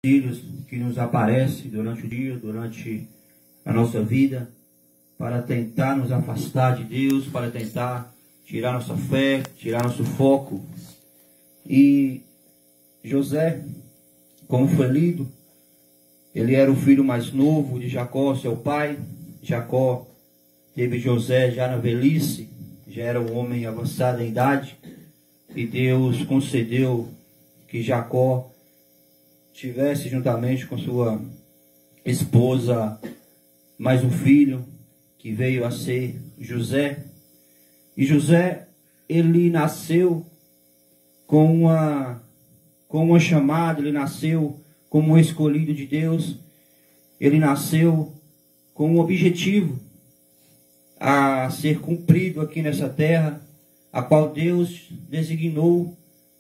filhos que nos aparecem durante o dia, durante a nossa vida, para tentar nos afastar de Deus, para tentar tirar nossa fé, tirar nosso foco. E José, como foi lido, ele era o filho mais novo de Jacó, seu pai. Jacó teve José já na velhice, já era um homem avançado em idade, e Deus concedeu que Jacó tivesse juntamente com sua esposa mais um filho, que veio a ser José. E José, ele nasceu com uma chamada, ele nasceu como um escolhido de Deus, ele nasceu com um objetivo a ser cumprido aqui nessa terra, a qual Deus designou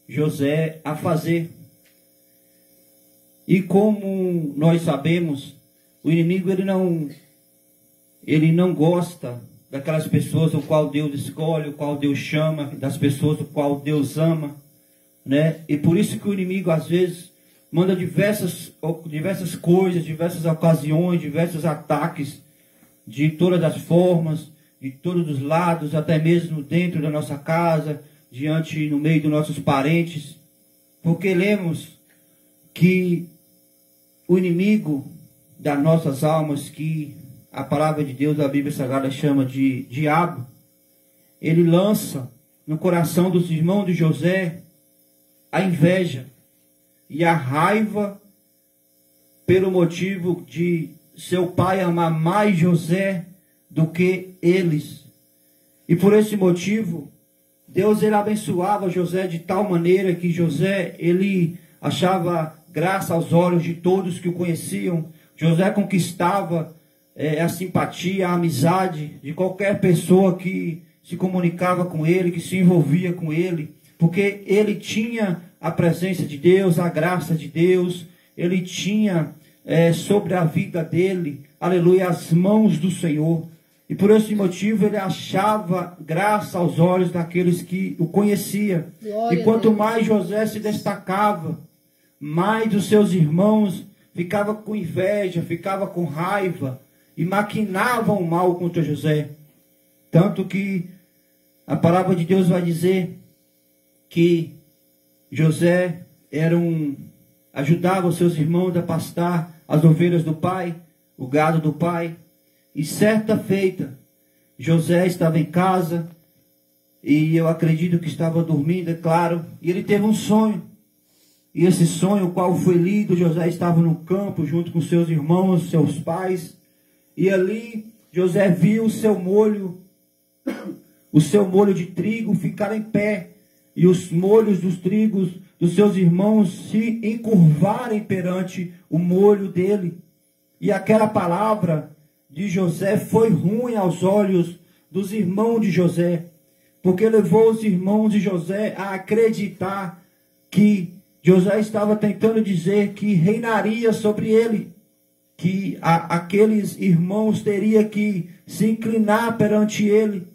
José a fazer. E como nós sabemos, o inimigo ele não gosta daquelas pessoas o qual Deus escolhe, o qual Deus chama, das pessoas o qual Deus ama, né? E por isso que o inimigo às vezes manda diversas coisas, diversas ocasiões, diversos ataques, de todas as formas, de todos os lados, até mesmo dentro da nossa casa, no meio dos nossos parentes, porque lemos que o inimigo das nossas almas, que a palavra de Deus, a Bíblia Sagrada chama de diabo, ele lança no coração dos irmãos de José a inveja e a raiva pelo motivo de seu pai amar mais José do que eles. E por esse motivo, Deus ele abençoava José de tal maneira que José ele achava graça aos olhos de todos que o conheciam. José conquistava a simpatia, a amizade de qualquer pessoa que se comunicava com ele, que se envolvia com ele, porque ele tinha a presença de Deus, a graça de Deus, ele tinha sobre a vida dele, aleluia, as mãos do Senhor. E por esse motivo ele achava graça aos olhos daqueles que o conheciam. E quanto mais José se destacava, mais os seus irmãos ficavam com inveja, ficavam com raiva e maquinavam o mal contra José. Tanto que a palavra de Deus vai dizer que José ajudava os seus irmãos a pastar as ovelhas do pai, o gado do pai. E certa feita, José estava em casa, e eu acredito que estava dormindo, é claro, e ele teve um sonho. E esse sonho, o qual foi lido, José estava no campo junto com seus irmãos, seus pais, e ali José viu o seu molho de trigo ficar em pé, e os molhos dos trigos dos seus irmãos se encurvarem perante o molho dele. E aquela palavra de José foi ruim aos olhos dos irmãos de José, porque levou os irmãos de José a acreditar que José estava tentando dizer que reinaria sobre ele, que aqueles irmãos teriam que se inclinar perante ele.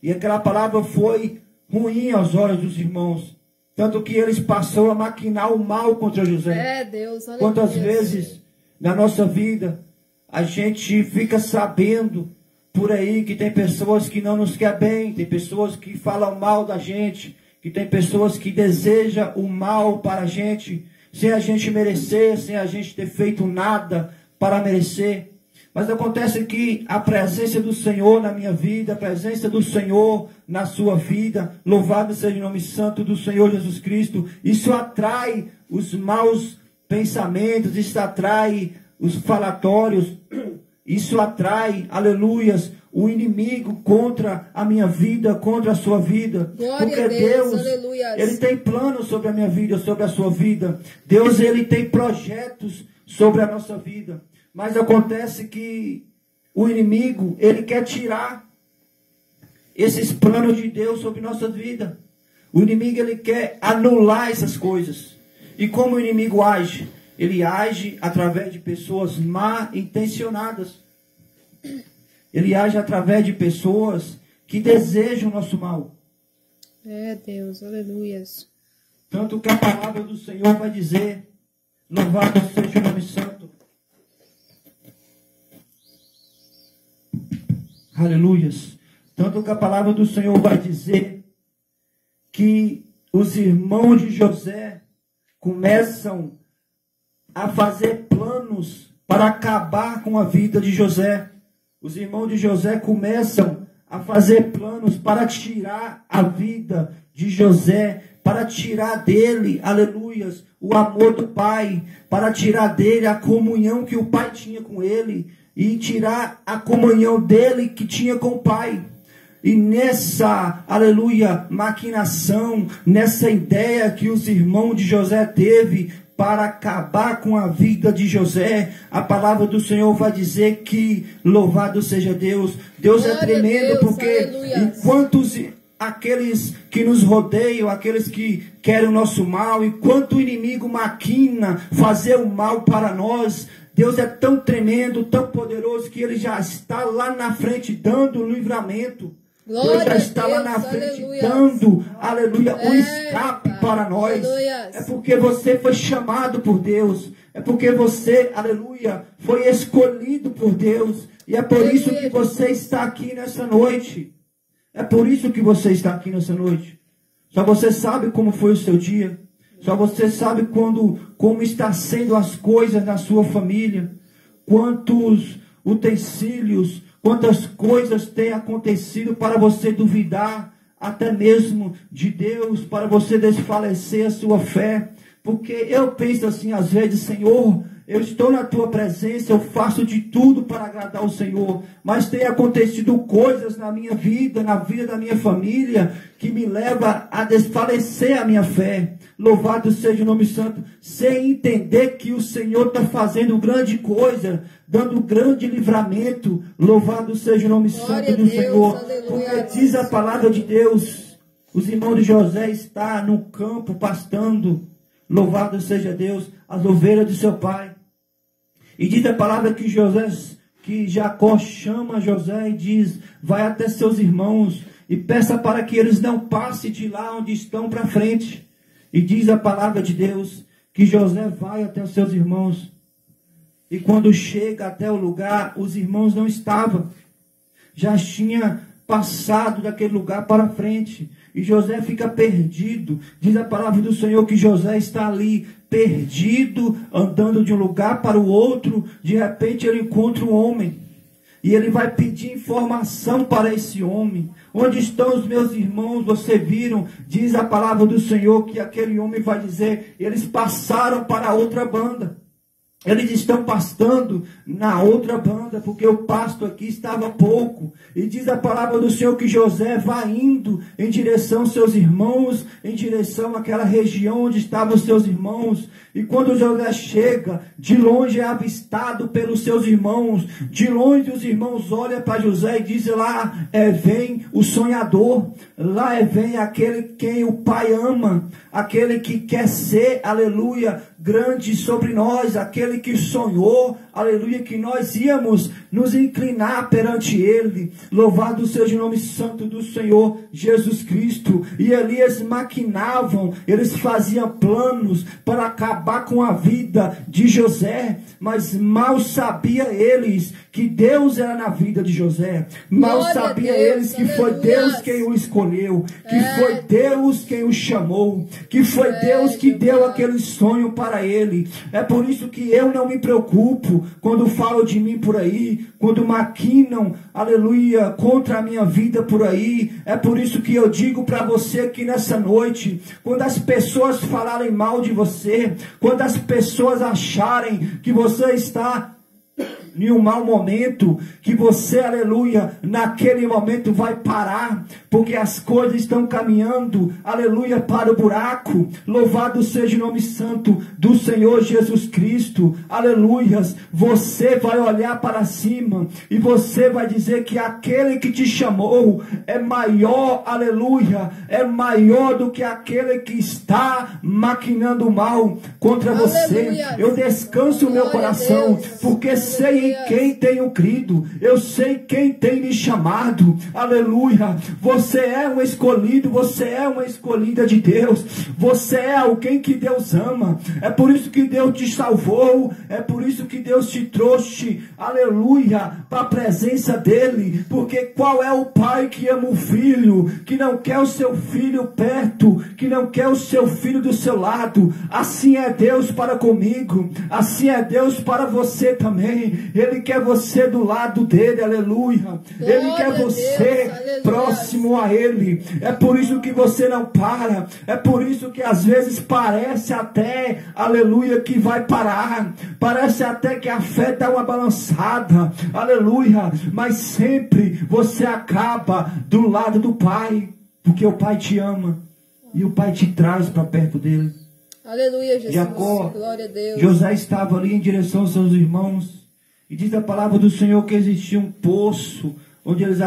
E aquela palavra foi ruim aos olhos dos irmãos, tanto que eles passaram a maquinar o mal contra José. Deus, quantas vezes na nossa vida a gente fica sabendo por aí que tem pessoas que não nos querem bem, tem pessoas que falam mal da gente, que tem pessoas que desejam o mal para a gente, sem a gente merecer, sem a gente ter feito nada para merecer. Mas acontece que a presença do Senhor na minha vida, a presença do Senhor na sua vida, louvado seja o nome santo do Senhor Jesus Cristo, isso atrai os maus pensamentos, isso atrai os falatórios, isso atrai, aleluias, o inimigo contra a minha vida, contra a sua vida. Glória porque a Deus, Deus, aleluias. Ele tem planos sobre a minha vida, sobre a sua vida. Deus, Ele tem projetos sobre a nossa vida. Mas acontece que o inimigo, ele quer tirar esses planos de Deus sobre nossa vida. O inimigo, ele quer anular essas coisas. E como o inimigo age? Ele age através de pessoas mal intencionadas. Ele age através de pessoas que desejam o nosso mal. Deus, aleluias. Tanto que a palavra do Senhor vai dizer, louvado seja o Aleluias. Tanto que a palavra do Senhor vai dizer que os irmãos de José começam a fazer planos para acabar com a vida de José. Os irmãos de José começam a fazer planos para tirar a vida de José, para tirar dele, aleluias, o amor do pai, para tirar dele a comunhão que o pai tinha com ele, e tirar a comunhão dele que tinha com o pai. E nessa, aleluia, maquinação, nessa ideia que os irmãos de José teve para acabar com a vida de José, a palavra do Senhor vai dizer que louvado seja Deus. Deus é tremendo, porque enquanto aqueles que nos rodeiam, aqueles que querem o nosso mal, enquanto o inimigo maquina fazer o mal para nós, Deus é tão tremendo, tão poderoso, que Ele já está lá na frente dando o livramento. Deus já está lá na frente dando, aleluia, o escape para nós. É porque você foi chamado por Deus. É porque você, aleluia, foi escolhido por Deus. E é por isso que você está aqui nessa noite. É por isso que você está aqui nessa noite. Só você sabe como foi o seu dia. Só você sabe como está sendo as coisas na sua família. Quantos utensílios, quantas coisas têm acontecido para você duvidar até mesmo de Deus, para você desfalecer a sua fé. Porque eu penso assim às vezes, Senhor, eu estou na tua presença, eu faço de tudo para agradar o Senhor, mas tem acontecido coisas na minha vida, na vida da minha família, que me leva a desfalecer a minha fé. Louvado seja o nome santo, sem entender que o Senhor está fazendo grande coisa, dando grande livramento. Louvado seja o nome santo do Senhor, porque diz a palavra de Deus, os irmãos de José estão no campo pastando, louvado seja Deus, as ovelhas de seu pai. E diz a palavra que Jacó chama José e diz, vai até seus irmãos e peça para que eles não passem de lá onde estão para frente. E diz a palavra de Deus que José vai até os seus irmãos. E quando chega até o lugar, os irmãos não estavam. Já tinha passado daquele lugar para frente. E José fica perdido. Diz a palavra do Senhor que José está ali perdido, andando de um lugar para o outro. De repente ele encontra um homem. E ele vai pedir informação para esse homem. Onde estão os meus irmãos? Você viram? Diz a palavra do Senhor que aquele homem vai dizer, eles passaram para a outra banda. Eles estão pastando na outra banda, porque o pasto aqui estava pouco. E diz a palavra do Senhor que José vai indo em direção aos seus irmãos, em direção àquela região onde estavam os seus irmãos. E quando José chega, de longe é avistado pelos seus irmãos. De longe os irmãos olham para José e dizem, lá vem o sonhador. Lá vem aquele quem o pai ama. Aquele que quer ser, aleluia, grande sobre nós. Aquele que sonhou, aleluia, que nós íamos nos inclinar perante ele. Louvado seja o nome santo do Senhor Jesus Cristo. E ali eles maquinavam, eles faziam planos para acabar com a vida de José, mas mal sabia eles que Deus era na vida de José. Mal sabia eles que foi Deus quem o escolheu, que foi Deus quem o chamou, que foi Deus que deu aquele sonho para ele. É por isso que eu não me preocupo quando falam de mim por aí, quando maquinam, aleluia, contra a minha vida por aí. É por isso que eu digo para você aqui nessa noite, quando as pessoas falarem mal de você, quando as pessoas acharem que você está em um mau momento, que você, aleluia, naquele momento vai parar, porque as coisas estão caminhando, aleluia, para o buraco. Louvado seja o nome santo do Senhor Jesus Cristo, aleluias. Você vai olhar para cima e você vai dizer que aquele que te chamou é maior, aleluia, é maior do que aquele que está maquinando mal contra você. Eu descanso o meu coração, porque sei em quem tenho crido, eu sei quem tem me chamado, aleluia. Você é um escolhido, você é uma escolhida de Deus, você é alguém que Deus ama, é por isso que Deus te salvou, é por isso que Deus te trouxe, aleluia, para a presença dele, porque qual é o pai que ama o filho, que não quer o seu filho perto, que não quer o seu filho do seu lado? Assim é Deus para comigo, assim é Deus para você também. Ele quer você do lado dele, aleluia. Ele quer você próximo a ele. É por isso que você não para, é por isso que às vezes parece até, aleluia, que vai parar, parece até que a fé dá uma balançada, aleluia, mas sempre você acaba do lado do Pai, porque o Pai te ama e o Pai te traz para perto dele. Aleluia, Jesus. Jacó, Glória a Deus. José estava ali em direção aos seus irmãos, e diz a palavra do Senhor que existia um poço onde eles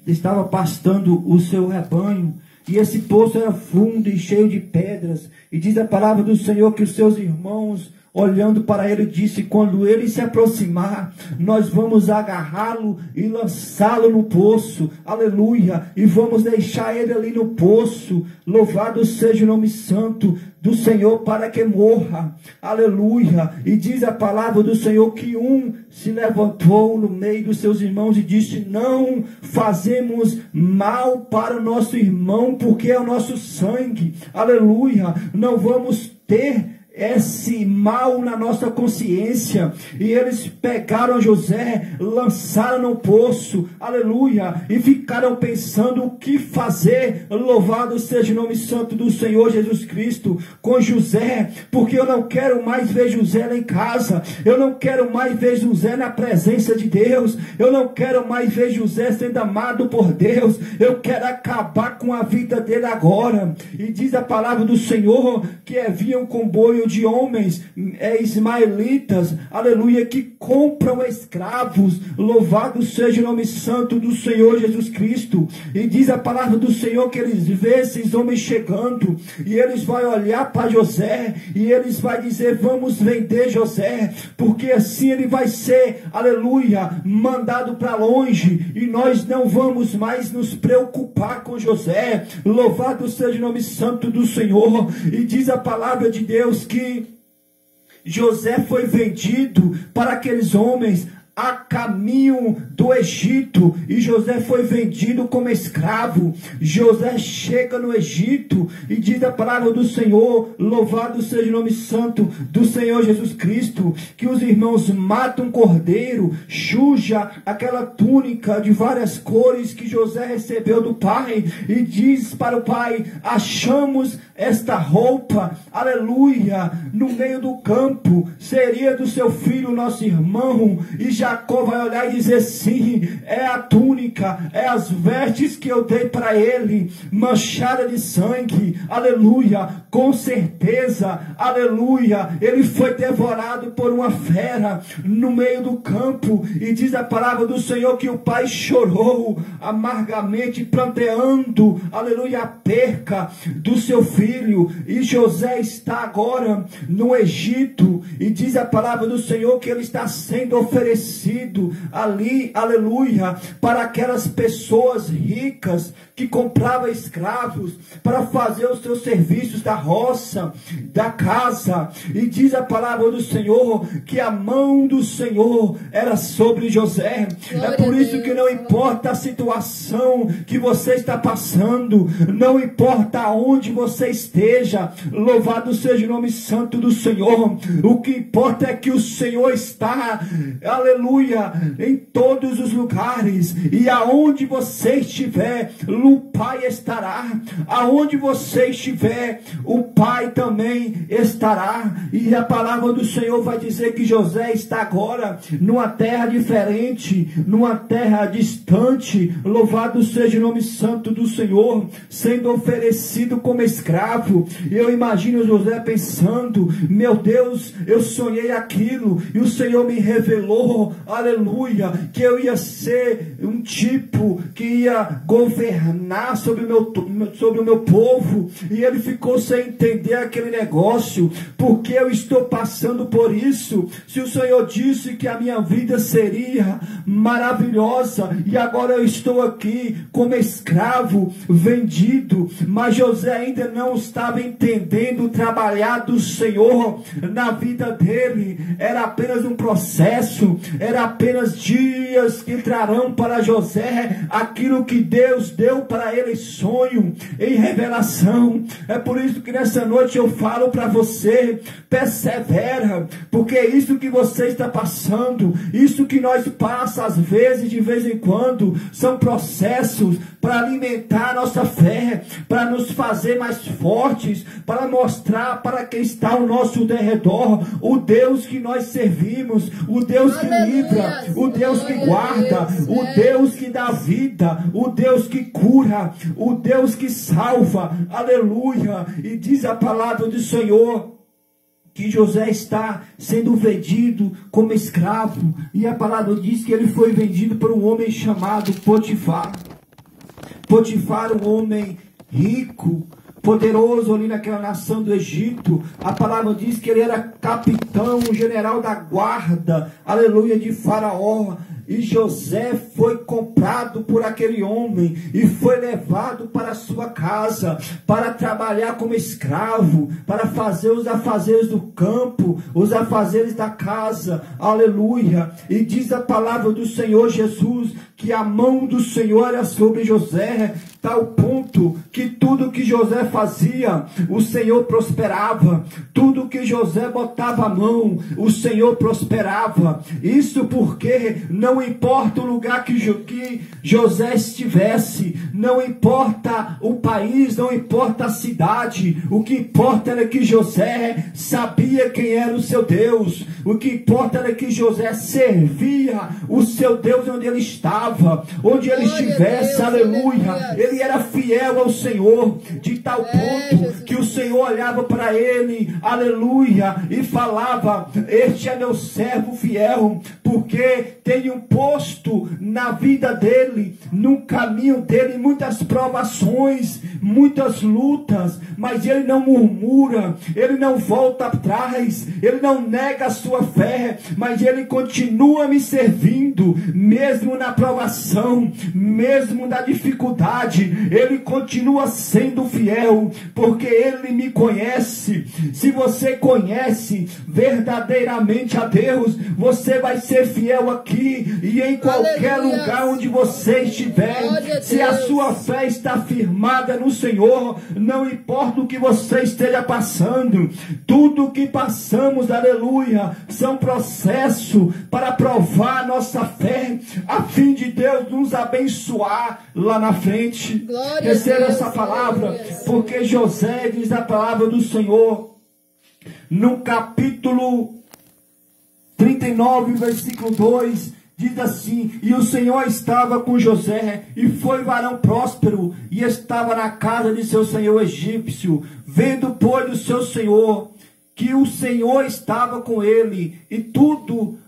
estava pastando o seu rebanho, e esse poço era fundo e cheio de pedras, e diz a palavra do Senhor que os seus irmãos, olhando para ele, disse: quando ele se aproximar, nós vamos agarrá-lo e lançá-lo no poço, aleluia, e vamos deixar ele ali no poço. Louvado seja o nome santo do Senhor, para que morra, aleluia. E diz a palavra do Senhor que um se levantou no meio dos seus irmãos e disse: não fazemos mal para o nosso irmão, porque é o nosso sangue, aleluia, não vamos ter esse mal na nossa consciência. E eles pegaram José, lançaram no poço, aleluia, e ficaram pensando o que fazer. Louvado seja o nome santo do Senhor Jesus Cristo com José, porque eu não quero mais ver José lá em casa, eu não quero mais ver José na presença de Deus, eu não quero mais ver José sendo amado por Deus, eu quero acabar com a vida dele agora. E diz a palavra do Senhor que havia um comboio de homens ismaelitas, aleluia, que compram escravos. Louvado seja o nome santo do Senhor Jesus Cristo. E diz a palavra do Senhor que eles vê esses homens chegando, e eles vão olhar para José, e eles vão dizer: vamos vender José, porque assim ele vai ser, aleluia, mandado para longe, e nós não vamos mais nos preocupar com José. Louvado seja o nome santo do Senhor. E diz a palavra de Deus que José foi vendido para aqueles homens a caminho do Egito, e José foi vendido como escravo. José chega no Egito, e diz a palavra do Senhor, louvado seja o nome santo do Senhor Jesus Cristo, que os irmãos matam um cordeiro, suja aquela túnica de várias cores que José recebeu do pai, e diz para o pai: achamos esta roupa, aleluia, no meio do campo, seria do seu filho, nosso irmão. E Jacó vai olhar e dizer: sim, é a túnica, é as vestes que eu dei para ele, manchada de sangue, aleluia, com certeza, aleluia, ele foi devorado por uma fera no meio do campo. E diz a palavra do Senhor que o pai chorou amargamente, pranteando, aleluia, a perca do seu filho. E José está agora no Egito, e diz a palavra do Senhor que ele está sendo oferecido ali, aleluia, para aquelas pessoas ricas que compravam escravos para fazer os seus serviços da roça, da casa. E diz a palavra do Senhor que a mão do Senhor era sobre José. É por isso que não importa a situação que você está passando, não importa aonde você esteja, louvado seja o nome santo do Senhor, o que importa é que o Senhor está, aleluia, em todos os lugares, e aonde você estiver, o Pai estará. Aonde você estiver, o Pai também estará. E a palavra do Senhor vai dizer que José está agora numa terra diferente, numa terra distante. Louvado seja o nome santo do Senhor, sendo oferecido como escravo. E eu imagino José pensando: meu Deus, eu sonhei aquilo e o Senhor me revelou, aleluia, que eu ia ser um tipo que ia governar governar sobre o meu povo. E ele ficou sem entender aquele negócio. Porque eu estou passando por isso? Se o Senhor disse que a minha vida seria maravilhosa, e agora eu estou aqui como escravo, vendido. Mas José ainda não estava entendendo o trabalhar do Senhor na vida dele. Era apenas um processo, era apenas dias que entrarão para José aquilo que Deus deu para ele em sonho, em revelação. É por isso que nessa noite eu falo para você: persevera, porque é isso que você está passando, isso que nós passa às vezes, de vez em quando, são processos para alimentar a nossa fé, para nos fazer mais fortes, para mostrar para quem está ao nosso derredor o Deus que nós servimos, o Deus que livra, o Deus que guarda, o Deus que dá vida, o Deus que cura, o Deus que salva. Aleluia! E diz a palavra do Senhor que José está sendo vendido como escravo, e a palavra diz que ele foi vendido por um homem chamado Potifar. Potifar, um homem rico, poderoso ali naquela nação do Egito. A palavra diz que ele era capitão, general da guarda, aleluia, de Faraó. E José foi comprado por aquele homem e foi levado para a sua casa para trabalhar como escravo, para fazer os afazeres do campo, os afazeres da casa. Aleluia! E diz a palavra do Senhor Jesus que a mão do Senhor era sobre José, tal ponto que tudo que José fazia, o Senhor prosperava. Tudo que José botava a mão, o Senhor prosperava. Isso porque não importa o lugar que José estivesse, não importa o país, não importa a cidade, o que importa era que José sabia quem era o seu Deus. O que importa era que José servia o seu Deus onde ele estava, onde ele estivesse. Deus, aleluia. Ele era fiel ao Senhor, de tal ponto que o Senhor olhava para ele, aleluia, e falava: este é meu servo fiel, porque tenho posto na vida dele, no caminho dele, muitas provações, muitas lutas, mas ele não murmura, ele não volta atrás, ele não nega a sua fé, mas ele continua me servindo, mesmo na provação, mesmo na dificuldade, ele continua sendo fiel, porque ele me conhece. Se você conhece verdadeiramente a Deus, você vai ser fiel aqui e em qualquer lugar onde você estiver. Se a sua fé está firmada no Senhor, não importa o que você esteja passando, tudo que passamos, aleluia, são processos para provar nossa fé, a fim de Deus nos abençoar lá na frente. Receba essa palavra, porque José, diz a palavra do Senhor, no capítulo 39, versículo 2, diz assim: e o Senhor estava com José, e foi varão próspero, e estava na casa de seu senhor egípcio. Vendo, pois, o seu senhor que o Senhor estava com ele, e tudo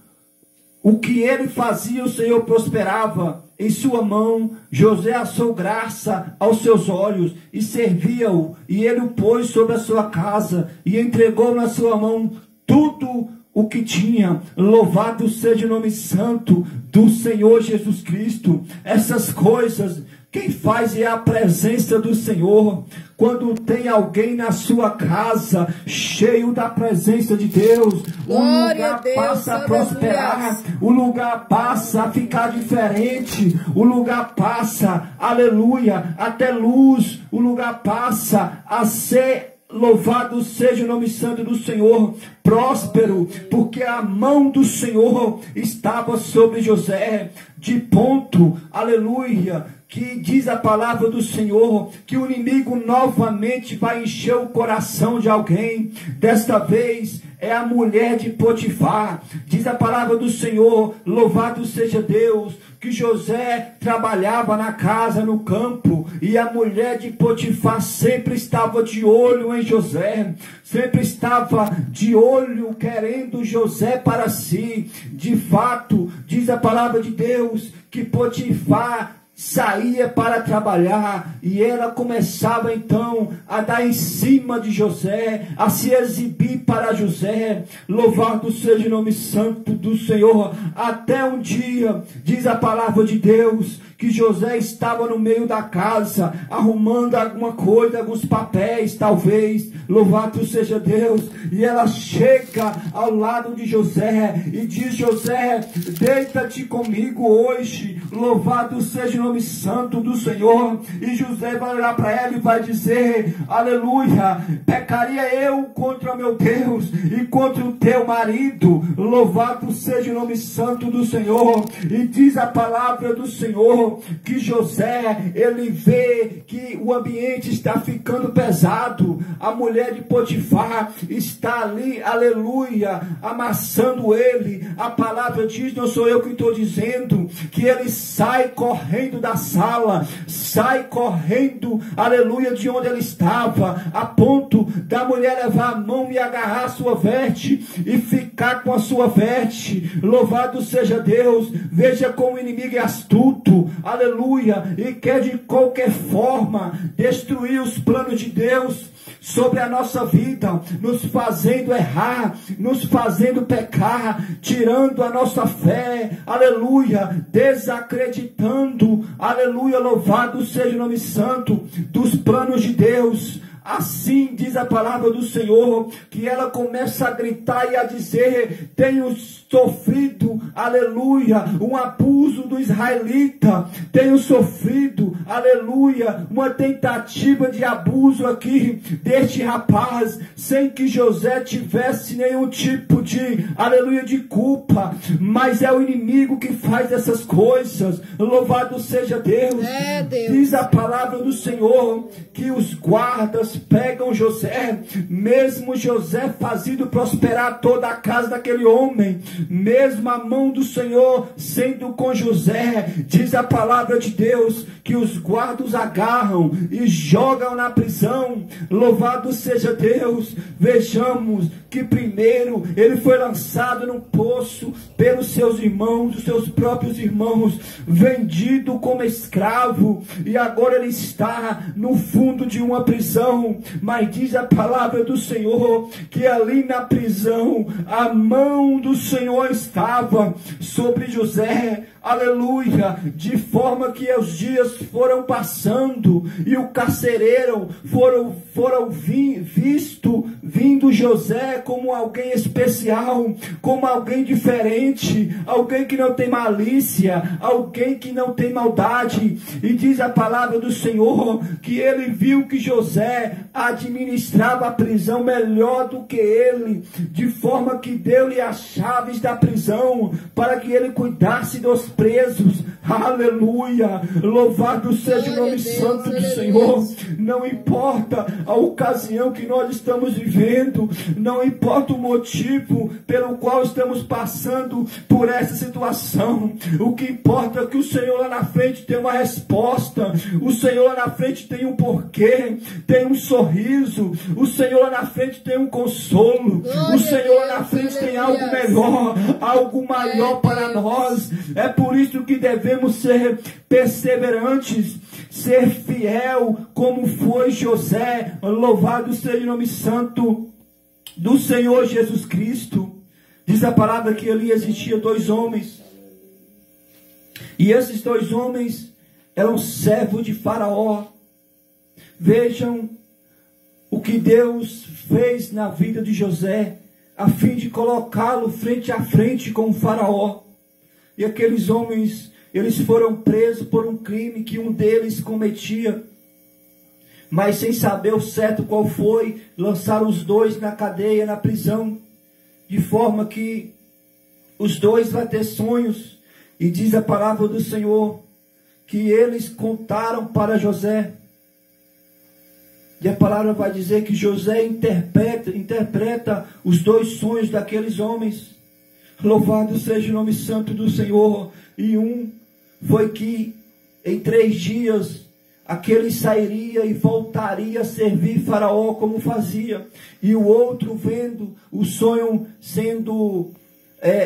o que ele fazia, o Senhor prosperava em sua mão. José achou graça aos seus olhos, e servia-o, e ele o pôs sobre a sua casa, e entregou na sua mão tudo o que tinha. Louvado seja o nome santo do Senhor Jesus Cristo. Essas coisas quem faz é a presença do Senhor. Quando tem alguém na sua casa cheio da presença de Deus, o lugar passa a prosperar, o lugar passa a ficar diferente, o lugar passa, aleluia, até luz, o lugar passa a ser, louvado seja o nome santo do Senhor, próspero, porque a mão do Senhor estava sobre José, de ponto, aleluia, que diz a palavra do Senhor, que o inimigo novamente vai encher o coração de alguém. Desta vez é a mulher de Potifar. Diz a palavra do Senhor, louvado seja Deus, que José trabalhava na casa, no campo, e a mulher de Potifar sempre estava de olho em José, sempre estava de olho querendo José para si. De fato, diz a palavra de Deus, que Potifar saía para trabalhar, e ela começava então a dar em cima de José, a se exibir para José. Louvado seja o nome santo do Senhor. Até um dia, diz a palavra de Deus, que José estava no meio da casa, arrumando alguma coisa, alguns papéis, talvez. Louvado seja Deus. E ela chega ao lado de José e diz: José, deita-te comigo hoje. Louvado seja o nome santo do Senhor. E José vai olhar para ela e vai dizer: aleluia, pecaria eu contra o meu Deus e contra o teu marido. Louvado seja o nome santo do Senhor. E diz a palavra do Senhor que José, ele vê que o ambiente está ficando pesado. A mulher de Potifar está ali, aleluia, amassando ele. A palavra diz, não sou eu que estou dizendo, que ele sai correndo da sala, sai correndo, aleluia, de onde ele estava, a ponto da mulher levar a mão e agarrar a sua veste e ficar com a sua veste. Louvado seja Deus. Veja como o inimigo é astuto, aleluia, e quer de qualquer forma destruir os planos de Deus sobre a nossa vida, nos fazendo errar, nos fazendo pecar, tirando a nossa fé, aleluia, desacreditando, aleluia, louvado seja o nome santo dos planos de Deus. Assim diz a palavra do Senhor, que ela começa a gritar e a dizer: tenho sofrido, aleluia, um abuso do israelita, tenho sofrido, aleluia, uma tentativa de abuso aqui deste rapaz, sem que José tivesse nenhum tipo de, aleluia, de culpa, mas é o inimigo que faz essas coisas. Louvado seja Deus. Deus. Diz a palavra do Senhor que os guardas pegam José, mesmo José fazendo prosperar toda a casa daquele homem, mesmo a mão do Senhor sendo com José, diz a palavra de Deus que os guardas agarram e jogam na prisão. Louvado seja Deus. Vejamos que primeiro ele foi lançado num poço pelos seus irmãos, os seus próprios irmãos, vendido como escravo, e agora ele está no fundo de uma prisão. Mas diz a palavra do Senhor que ali na prisão a mão do Senhor estava sobre José, aleluia, de forma que os dias foram passando e o carcereiro foram vindo José como alguém especial, como alguém diferente, alguém que não tem malícia, alguém que não tem maldade. E diz a palavra do Senhor que ele viu que José administrava a prisão melhor do que ele, de forma que deu-lhe as chaves da prisão para que ele cuidasse dos presos. Aleluia, louvado seja o nome santo do Senhor. Não importa a ocasião que nós estamos vivendo, não importa o motivo pelo qual estamos passando por essa situação, o que importa é que o Senhor lá na frente tem uma resposta, o Senhor lá na frente tem um porquê, tem um sorriso, o Senhor lá na frente tem um consolo, o Senhor lá na frente tem algo melhor, algo maior para nós. É por isso que devemos ser perseverantes, ser fiel como foi José. Louvado seja o nome santo do Senhor Jesus Cristo. Diz a palavra que ali existia dois homens, e esses dois homens eram servos de Faraó. Vejam o que Deus fez na vida de José, a fim de colocá-lo frente a frente com o Faraó. E aqueles homens, eles foram presos por um crime que um deles cometia, mas sem saber o certo qual foi, lançaram os dois na cadeia, na prisão, de forma que os dois vão ter sonhos. E diz a palavra do Senhor que eles contaram para José, e a palavra vai dizer que José interpreta os dois sonhos daqueles homens. Louvado seja o nome santo do Senhor. E um foi que em 3 dias aquele sairia e voltaria a servir Faraó como fazia. E o outro, vendo o sonho sendo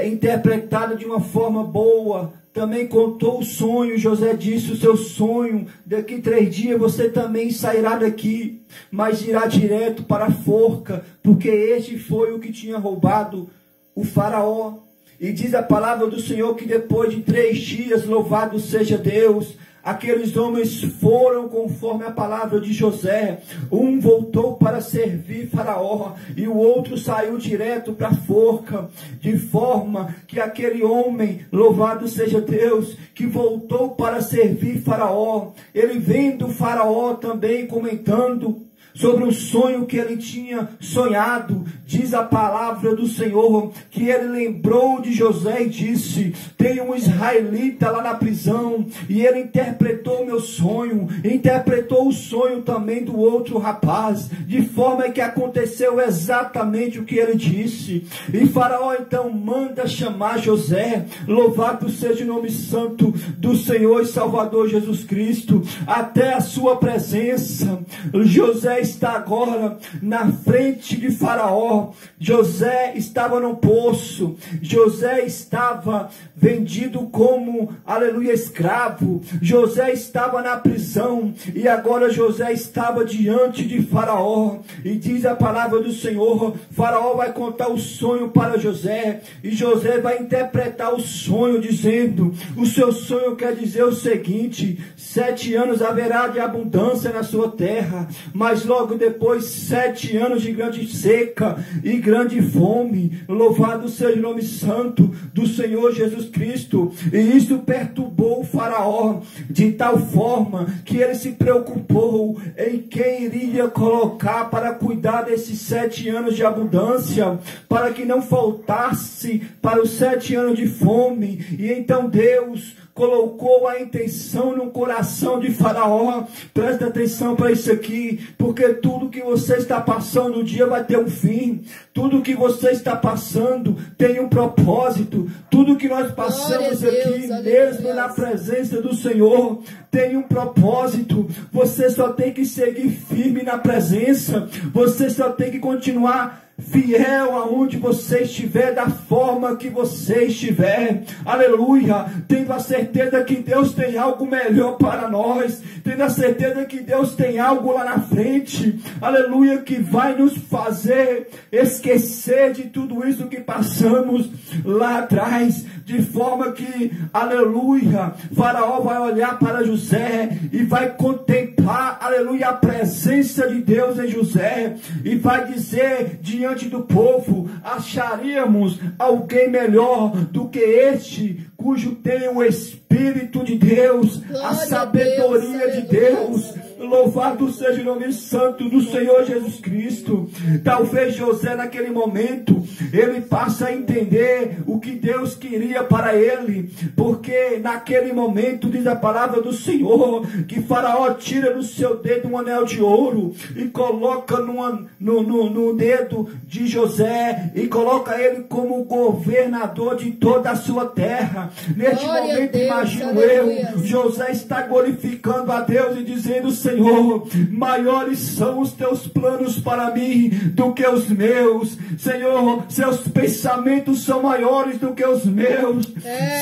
interpretada de uma forma boa. Também contou o sonho. José disse: o seu sonho, daqui a 3 dias você também sairá daqui, mas irá direto para a forca, porque este foi o que tinha roubado o faraó. E diz a palavra do Senhor que depois de 3 dias, louvado seja Deus, aqueles homens foram conforme a palavra de José. Um voltou para servir Faraó e o outro saiu direto para a forca, de forma que aquele homem, louvado seja Deus, que voltou para servir Faraó, ele vendo Faraó também comentando sobre o sonho que ele tinha sonhado, diz a palavra do Senhor, que ele lembrou de José e disse: tem um israelita lá na prisão, e ele interpretou meu sonho, interpretou o sonho também do outro rapaz, de forma que aconteceu exatamente o que ele disse. E Faraó então manda chamar José, louvado seja o nome santo do Senhor e Salvador Jesus Cristo, até a sua presença. José está agora na frente de Faraó. José estava no poço. José estava vendido como, aleluia, escravo. José estava na prisão. E agora José estava diante de Faraó. E diz a palavra do Senhor: Faraó vai contar o sonho para José. E José vai interpretar o sonho dizendo: o seu sonho quer dizer o seguinte: 7 anos haverá de abundância na sua terra, mas logo depois 7 anos de grande seca e grande fome. Louvado seja o nome santo do Senhor Jesus Cristo. E isso perturbou o Faraó de tal forma que ele se preocupou em quem iria colocar para cuidar desses 7 anos de abundância, para que não faltasse para os 7 anos de fome. E então Deus colocou a intenção no coração de Faraó. Presta atenção para isso aqui, porque tudo que você está passando um dia vai ter um fim. Tudo que você está passando tem um propósito. Tudo que nós passamos aqui, mesmo na presença do Senhor, tem um propósito. Você só tem que seguir firme na presença. Você só tem que continuar fiel aonde você estiver, da forma que você estiver, aleluia, tendo a certeza que Deus tem algo melhor para nós, tendo a certeza que Deus tem algo lá na frente, aleluia, que vai nos fazer esquecer de tudo isso que passamos lá atrás, de forma que, aleluia, Faraó vai olhar para José e vai contemplar, aleluia, a presença de Deus em José, e vai dizer diante do povo: acharíamos alguém melhor do que este, cujo tem o Espírito de Deus, a sabedoria de Deus. Louvado seja o nome santo do Senhor Jesus Cristo. Talvez José naquele momento, ele passa a entender o que Deus queria para ele, porque naquele momento diz a palavra do Senhor, que Faraó tira do seu dedo um anel de ouro, e coloca no dedo de José, e coloca ele como governador de toda a sua terra. Neste momento, imagino eu, José está glorificando a Deus e dizendo: Senhor, maiores são os teus planos para mim do que os meus. Senhor, seus pensamentos são maiores do que os meus.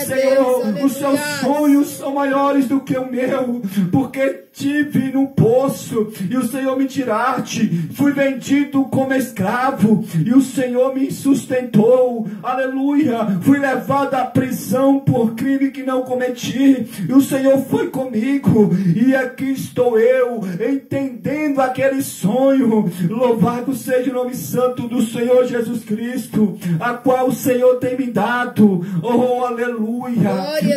Senhor, Deus, os seus sonhos são maiores do que o meu, porque tive no poço e o Senhor me tiraste, fui vendido como escravo e o Senhor me sustentou, aleluia, fui levado à prisão por crime que não cometi e o Senhor foi comigo, e aqui estou eu entendendo aquele sonho. Louvado seja o nome santo do Senhor Jesus Cristo, a qual o Senhor tem me dado. Oh, aleluia.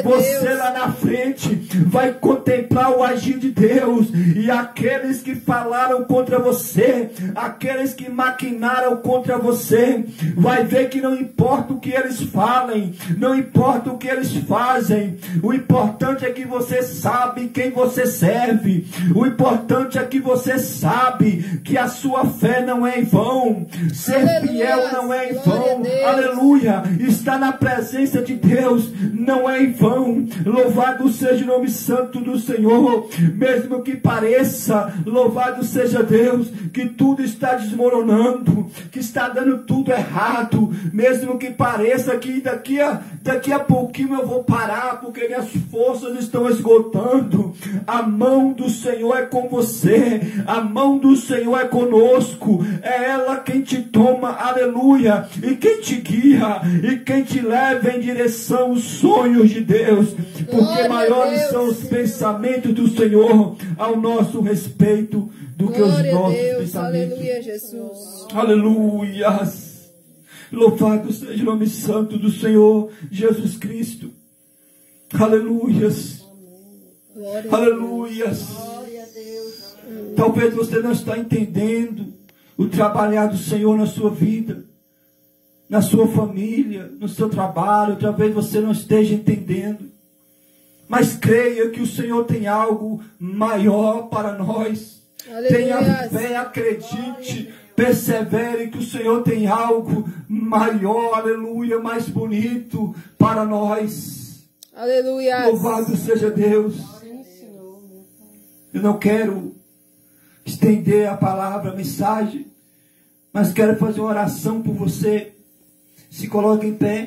Você lá na frente vai contemplar o agir de Deus, e aqueles que falaram contra você, aqueles que maquinaram contra você, vai ver que não importa o que eles falem, não importa o que eles fazem, O importante é que você sabe quem você serve. O importante é que você sabe que a sua fé não é em vão. Ser fiel não é em vão. Aleluia. Estar na presença de Deus não é em vão. Louvado seja o nome santo do Senhor. Mesmo que pareça, louvado seja Deus, que tudo está desmoronando, que está dando tudo errado. Mesmo que pareça que daqui a pouquinho eu vou parar, porque minhas forças estão esgotando. A mão do Senhor é com você. A mão do Senhor é conosco. É ela quem te toma, aleluia, e quem te guia, e quem te leva em direção aos sonhos de Deus, porque maiores são os pensamentos do Senhor ao nosso respeito do que os nossos pensamentos. Aleluia, Jesus. Aleluias. Louvado seja o nome santo do Senhor Jesus Cristo. Aleluias. Aleluias. Talvez você não está entendendo o trabalhar do Senhor na sua vida, na sua família, no seu trabalho. Talvez você não esteja entendendo. Mas creia que o Senhor tem algo maior para nós. Aleluia. Tenha fé, acredite, persevere que o Senhor tem algo maior, aleluia, mais bonito para nós. Aleluia. Louvado seja Deus. Eu não quero estender a palavra, a mensagem, mas quero fazer uma oração por você. Se coloque em pé.